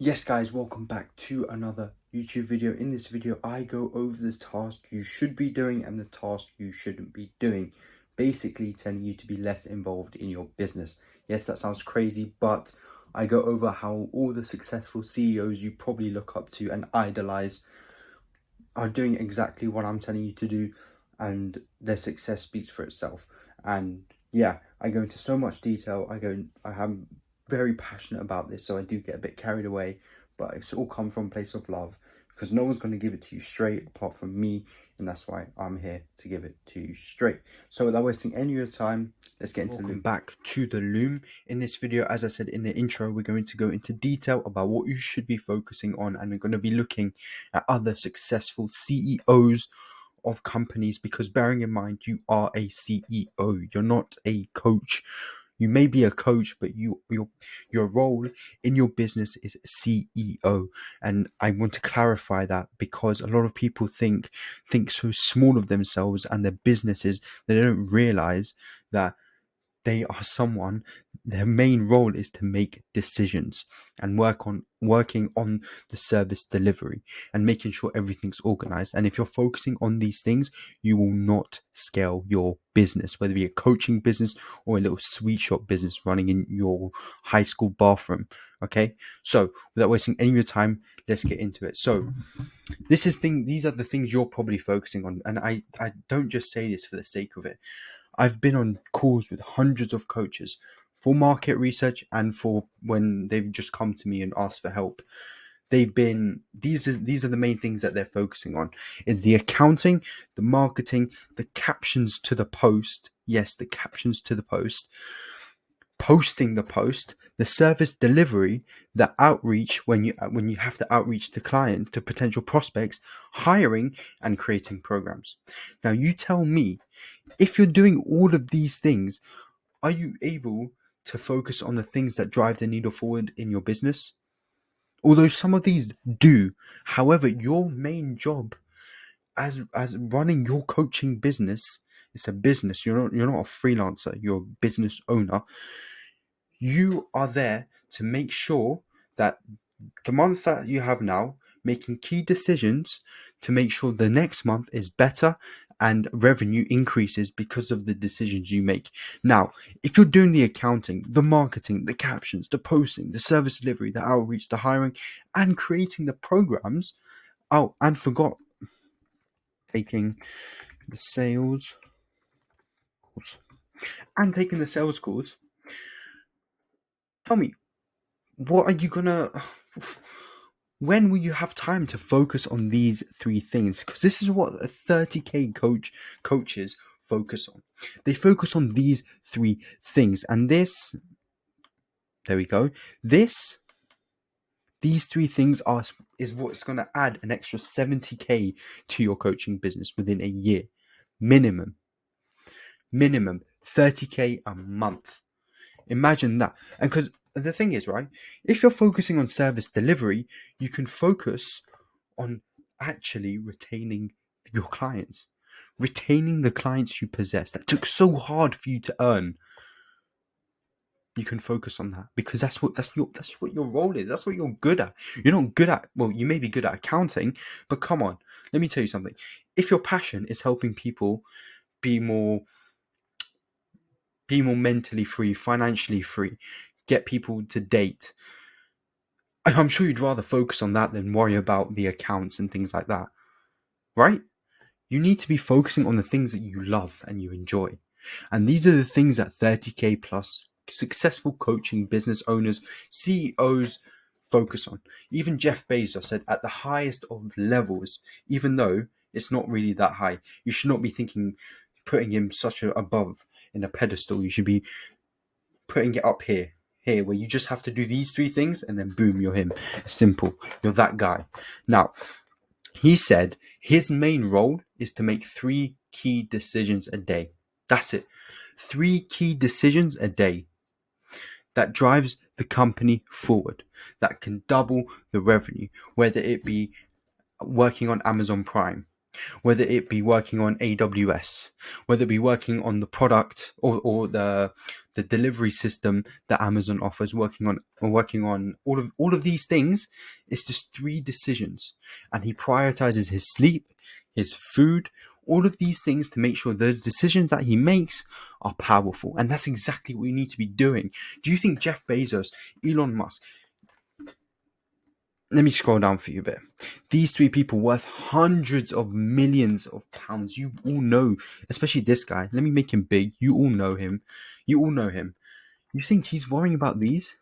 Yes guys, welcome back to another YouTube video. In this video, I go over the task you should be doing and the task you shouldn't be doing. Basically telling you to be less involved in your business. Yes, that sounds crazy, but I go over how all the successful CEOs you probably look up to and idolize are doing exactly what I'm telling you to do, and their success speaks for itself. And yeah, I go into so much detail. I am very passionate about this, so I do get a bit carried away, but it's all come from a place of love, because no one's going to give it to you straight apart from me, and that's why I'm here to give it to you straight. So without wasting any of your time, let's get into the Loom. Back to the Loom. In this video, as I said in the intro, we're going to go into detail about what you should be focusing on, and we're going to be looking at other successful CEOs of companies, because bearing in mind, you are a CEO, you're not a coach. You may be a coach, but your role in your business is CEO. And I want to clarify that, because a lot of people think so small of themselves and their businesses that they don't realize that they are someone, their main role is to make decisions and working on the service delivery and making sure everything's organized. And if you're focusing on these things, you will not scale your business, whether it be a coaching business or a little sweet shop business running in your high school bathroom. Okay, so without wasting any of your time, let's get into it. So these are the things you're probably focusing on, and I don't just say this for the sake of it. I've been on calls with hundreds of coaches for market research and for when they've just come to me and asked for help. These are the main things that they're focusing on: is the accounting, the marketing, the captions to the post. Yes, the captions to the post, posting the post, the service delivery, the outreach when you have to outreach to client, to potential prospects, hiring, and creating programs. Now you tell me, if you're doing all of these things, are you able to focus on the things that drive the needle forward in your business? Although some of these do, however, your main job as running your coaching business, it's a business. You're not a freelancer. You're a business owner. You are there to make sure that the month that you have now, making key decisions to make sure the next month is better and revenue increases because of the decisions you make. Now, if you're doing the accounting, the marketing, the captions, the posting, the service delivery, the outreach, the hiring, and creating the programs, oh, and forgot taking the sales calls, tell me, what are you gonna when will you have time to focus on these three things? Because this is what a 30k coaches focus on. They focus on these three things, and there we go. These three things is what's going to add an extra 70k to your coaching business within a year, minimum 30k a month. Imagine that. And because the thing is, right, if you're focusing on service delivery, you can focus on actually retaining your clients, retaining the clients you possess that took so hard for you to earn. You can focus on that, because that's what your role is. That's what you're good at. You're not good at, well, you may be good at accounting, but come on, let me tell you something. If your passion is helping people be more mentally free, financially free, get people to date, I'm sure you'd rather focus on that than worry about the accounts and things like that, right? You need to be focusing on the things that you love and you enjoy. And these are the things that 30k plus successful coaching business owners, CEOs focus on. Even Jeff Bezos said, at the highest of levels, even though it's not really that high, you should not be putting him such above in a pedestal. You should be putting it up here, where you just have to do these three things and then boom, you're him. Simple. You're that guy. Now, he said his main role is to make 3 key decisions a day. That's it. 3 key decisions a day that drives the company forward, that can double the revenue, whether it be working on Amazon Prime, whether it be working on AWS, whether it be working on the product or the delivery system that Amazon offers, working on all of these things. It's just 3 decisions, and he prioritizes his sleep, his food, all of these things to make sure those decisions that he makes are powerful. And that's exactly what you need to be doing. Do you think Jeff Bezos, Elon Musk, let me scroll down for you a bit. These 3 people worth hundreds of millions of pounds. You all know, especially this guy. Let me make him big. You all know him. You all know him. You think he's worrying about these?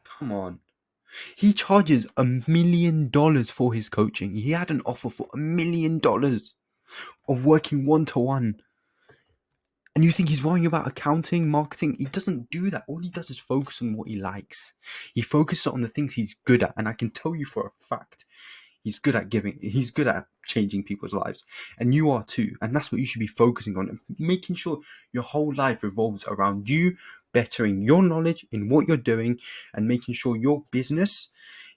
Come on. He charges $1 million for his coaching. He had an offer for $1 million of working one-to-one. And you think he's worrying about accounting, marketing? He doesn't do that. All he does is focus on what he likes. He focuses on the things he's good at. And I can tell you for a fact, he's good at giving. He's good at changing people's lives. And you are too. And that's what you should be focusing on. Making sure your whole life revolves around you bettering your knowledge in what you're doing and making sure your business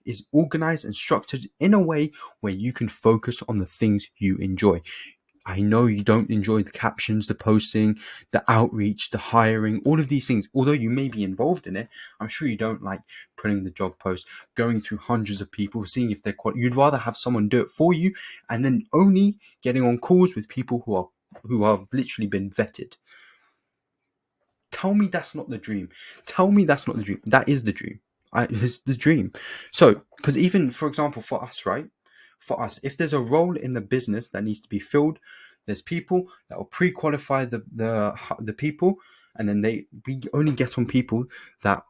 is organized and structured in a way where you can focus on the things you enjoy. I know you don't enjoy the captions, the posting, the outreach, the hiring, all of these things. Although you may be involved in it, I'm sure you don't like putting the job post, going through hundreds of people, seeing if they're qualified. You'd rather have someone do it for you, and then only getting on calls with people who have literally been vetted. Tell me that's not the dream. Tell me that's not the dream. That is the dream. It's the dream. So, because even, for example, for us, right? For us, if there's a role in the business that needs to be filled, there's people that will pre-qualify the people, and then we only get on people that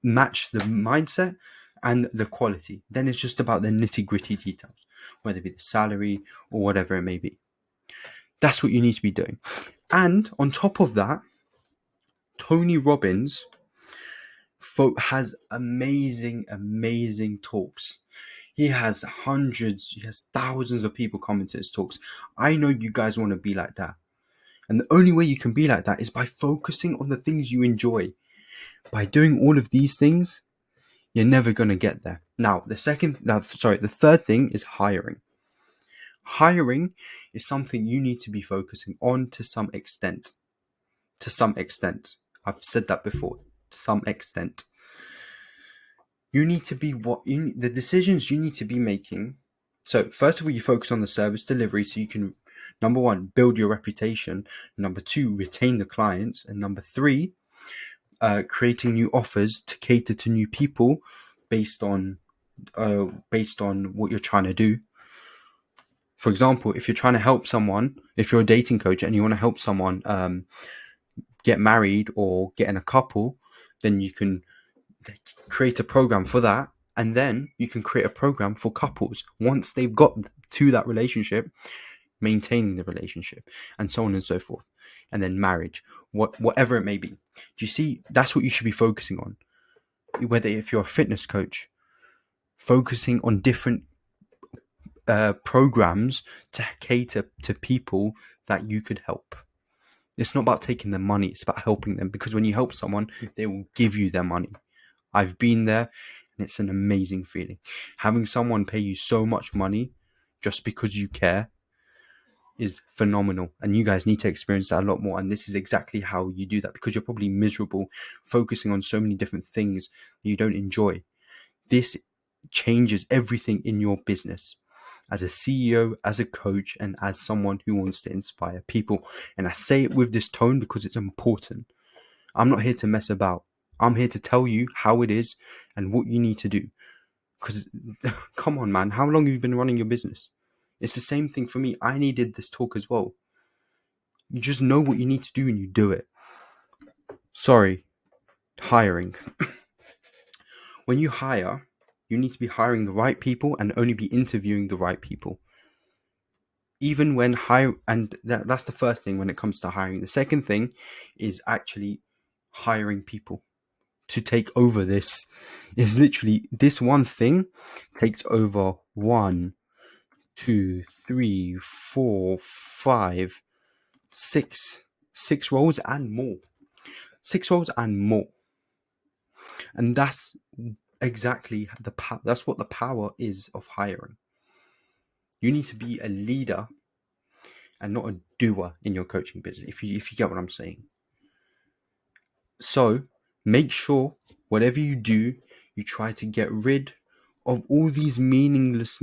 match the mindset and the quality. Then it's just about the nitty-gritty details, whether it be the salary or whatever it may be. That's what you need to be doing. And on top of that, Tony Robbins has amazing talks. He has thousands of people coming to his talks. I know you guys want to be like that. And the only way you can be like that is by focusing on the things you enjoy. By doing all of these things, you're never going to get there. Now, the third thing is hiring. Hiring is something you need to be focusing on to some extent. To some extent. I've said that before. To some extent. You need to be the decisions you need to be making. So first of all, you focus on the service delivery so you can, number 1, build your reputation. Number 2, retain the clients. And number 3, creating new offers to cater to new people based on what you're trying to do. For example, if you're trying to help someone, if you're a dating coach and you want to help someone get married or get in a couple, then you can create a program for that, and then you can create a program for couples once they've got to that relationship, maintaining the relationship, and so on and so forth, and then marriage, whatever it may be. Do you see? That's what you should be focusing on. Whether if you're a fitness coach, focusing on different programs to cater to people that you could help. It's not about taking their money, it's about helping them, because when you help someone, they will give you their money. I've been there, and it's an amazing feeling. Having someone pay you so much money just because you care is phenomenal, and you guys need to experience that a lot more. And this is exactly how you do that, because you're probably miserable focusing on so many different things that you don't enjoy. This changes everything in your business as a CEO, as a coach, and as someone who wants to inspire people. And I say it with this tone because it's important. I'm not here to mess about. I'm here to tell you how it is and what you need to do. Because, come on, man, how long have you been running your business? It's the same thing for me. I needed this talk as well. You just know what you need to do and you do it. Sorry, hiring. When you hire, you need to be hiring the right people and only be interviewing the right people. Even when that's the first thing when it comes to hiring. The second thing is actually hiring people to take over. This is literally, this one thing takes over 1, 2, 3, 4, 5, 6 roles and more. 6 roles and more. And that's exactly that's what the power is of hiring. You need to be a leader and not a doer in your coaching business, if you get what I'm saying. So make sure whatever you do, you try to get rid of all these meaningless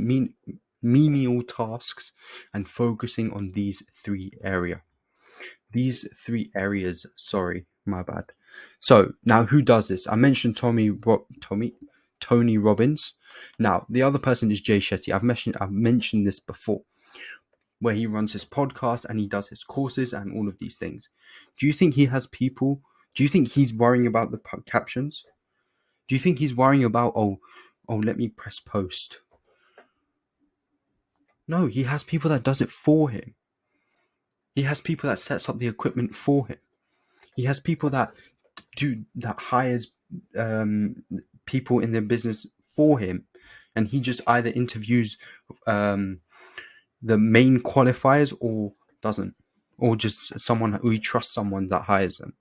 menial tasks and focusing on these three areas. Sorry, my bad. So now, who does this? I mentioned Tony Robbins. Now the other person is Jay Shetty. I've mentioned this before, where he runs his podcast and he does his courses and all of these things. Do you think he has people? Do you think he's worrying about the captions? Do you think he's worrying about, oh, let me press post? No, he has people that does it for him. He has people that sets up the equipment for him. He has people that hires people in their business for him, and he just either interviews the main qualifiers or doesn't, or just someone who he trusts, someone that hires them.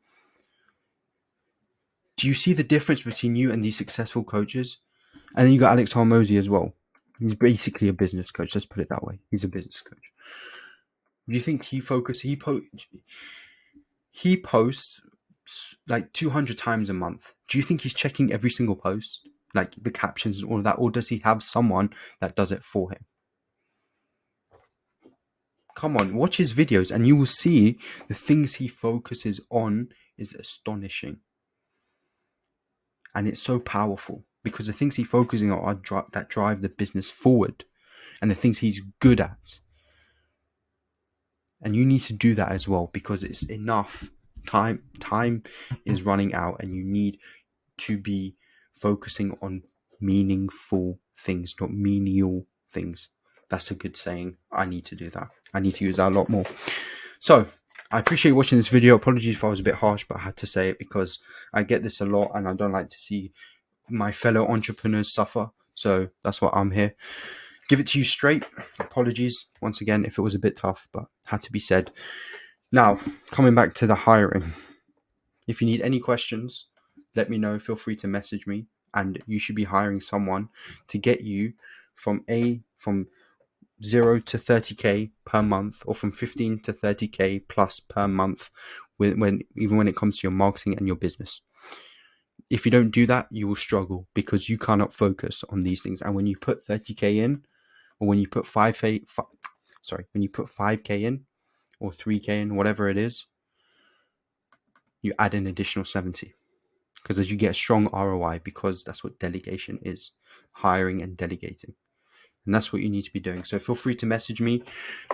Do you see the difference between you and these successful coaches? And then you got Alex Hormozy as well. He's basically a business coach. Let's put it that way. He's a business coach. Do you think he posts like 200 times a month? Do you think he's checking every single post, like the captions and all of that, or does he have someone that does it for him? Come on, watch his videos and you will see the things he focuses on is astonishing. And it's so powerful because the things he's focusing on are that drive the business forward, and the things he's good at. And you need to do that as well, because it's enough. Time is running out, and you need to be focusing on meaningful things, not menial things. That's a good saying. I need to do that. I need to use that a lot more. So I appreciate you watching this video. Apologies if I was a bit harsh, but I had to say it because I get this a lot and I don't like to see my fellow entrepreneurs suffer. So that's why I'm here. Give it to you straight. Apologies once again if it was a bit tough, but had to be said. Now, coming back to the hiring. If you need any questions, let me know. Feel free to message me, and you should be hiring someone to get you from 0 to 30k per month, or from 15 to 30k plus per month, even when it comes to your marketing and your business. If you don't do that, you will struggle because you cannot focus on these things. And when you put 30k in, or when you put 5k in, or 3k in, whatever it is, you add an additional 70, because as you get a strong ROI, because that's what delegation is, hiring and delegating. And that's what you need to be doing. So feel free to message me.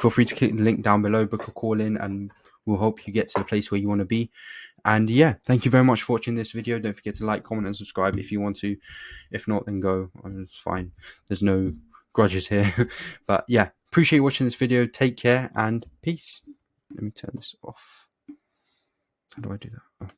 Feel free to click the link down below, book a call in, and we'll help you get to the place where you want to be. And yeah, thank you very much for watching this video. Don't forget to like, comment, and subscribe if you want to. If not, then go. It's fine. There's no grudges here. But yeah, appreciate you watching this video. Take care and peace. Let me turn this off. How do I do that? Oh.